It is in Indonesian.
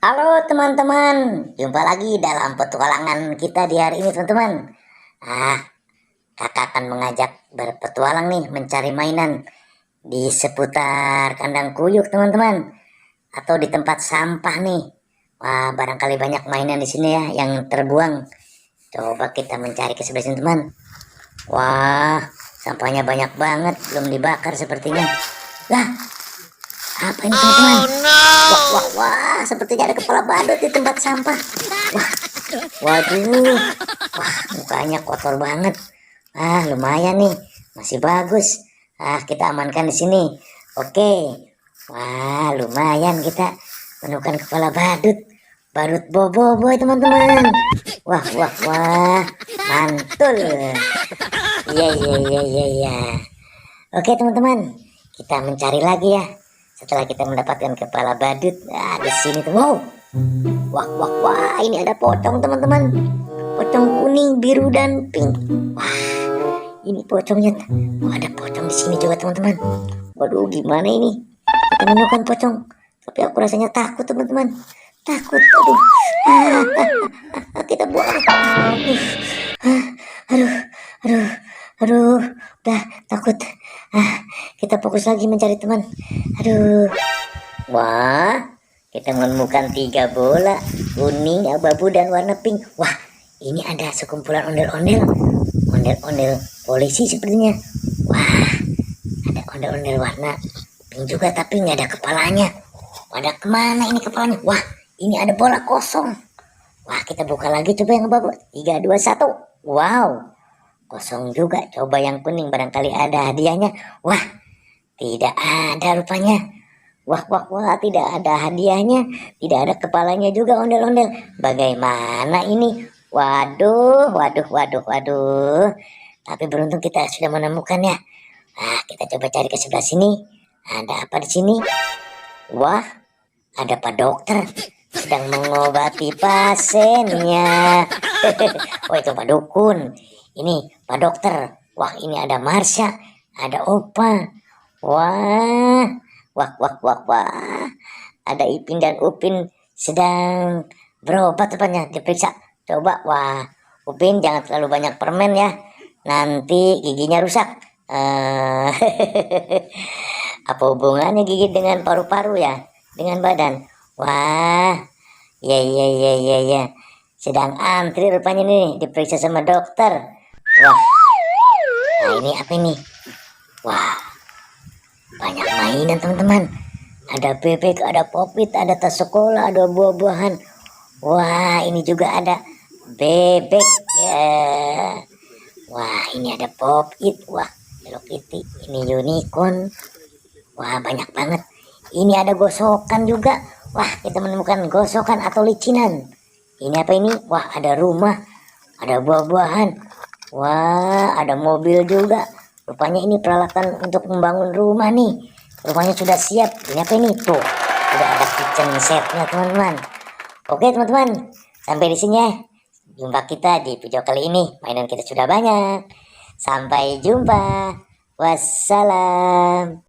Halo teman-teman, jumpa lagi dalam petualangan kita di hari ini teman-teman. Kakak akan mengajak berpetualang nih mencari mainan di seputar kandang kuyuk teman-teman, atau di tempat sampah nih. Wah, barangkali banyak mainan di sini ya yang terbuang. Coba kita mencari ke sebelah sini teman. Wah, sampahnya banyak banget, belum dibakar sepertinya. Lah, apa ini teman-teman? Wah, wah, wah, sepertinya ada kepala badut di tempat sampah. Wah, waduh, wah, mukanya kotor banget. Lumayan nih, masih bagus. Kita amankan di sini. Oke, wah, lumayan kita menemukan kepala badut. Badut boboiboy teman-teman. Wah, wah, wah, mantul. Iya, iya, iya, iya, iya. Oke teman-teman, kita mencari lagi ya. Setelah kita mendapatkan kepala badut, di sini tuh, wow, wah, wah, wah, ini ada pocong teman-teman, pocong kuning, biru dan pink. Wah, ini pocongnya. Wah, ada pocong di sini juga teman-teman. Waduh, gimana ini? Kita menemukan pocong, tapi aku rasanya takut teman-teman. Takut, aduh. Kita buang. Aduh, aduh, aduh, udah takut. Kita fokus lagi mencari teman. Aduh, wah, kita menemukan 3 bola kuning, abu-abu dan warna pink. Wah, ini ada sekumpulan ondel-ondel, ondel-ondel polisi sepertinya. Wah, ada ondel-ondel warna pink juga tapi nggak ada kepalanya. Pada kemana ini kepalanya? Wah, ini ada bola kosong. Wah, kita buka lagi, coba yang abu-abu. 3, 2, 1. Wow, kosong juga. Coba yang kuning, barangkali ada hadiahnya. Wah, tidak ada rupanya. Wah, wah, wah, tidak ada hadiahnya. Tidak ada kepalanya juga ondel-ondel. Bagaimana ini? Waduh, waduh, waduh, waduh. Tapi beruntung kita sudah menemukannya. Kita coba cari ke sebelah sini. Ada apa di sini? Wah, ada Pak Dokter sedang mengobati pasiennya. Oh, itu Pak Dukun. Ini Pak Dokter. Wah, ini ada Marsha, ada Opa. Wah, wah, wah, wah, wah. Ada Ipin dan Upin sedang berobat tepatnya, diperiksa. Coba, wah, Upin jangan terlalu banyak permen ya. Nanti giginya rusak. Apa hubungannya gigi dengan paru-paru ya? Dengan badan? Wah, ya, ya, ya, ya, ya. Sedang antri rupanya nih, diperiksa sama dokter. Wah, nah ini apa ini? Wah, banyak mainan teman-teman. Ada bebek, ada popit, ada tas sekolah, ada buah-buahan. Wah, ini juga ada bebek ya. Wah, ini ada popit. Wah, Hello Kitty. Ini unicorn. Wah, banyak banget. Ini ada gosokan juga. Wah, kita menemukan gosokan atau licinan. Ini apa ini? Wah, ada rumah, ada buah-buahan. Wah, ada mobil juga. Rupanya ini peralatan untuk membangun rumah nih. Rumahnya sudah siap. Ini apa ini? Tuh, sudah ada kitchen setnya teman-teman. Oke teman-teman, sampai di sini ya. Jumpa kita di video kali ini. Mainan kita sudah banyak. Sampai jumpa. Wassalam.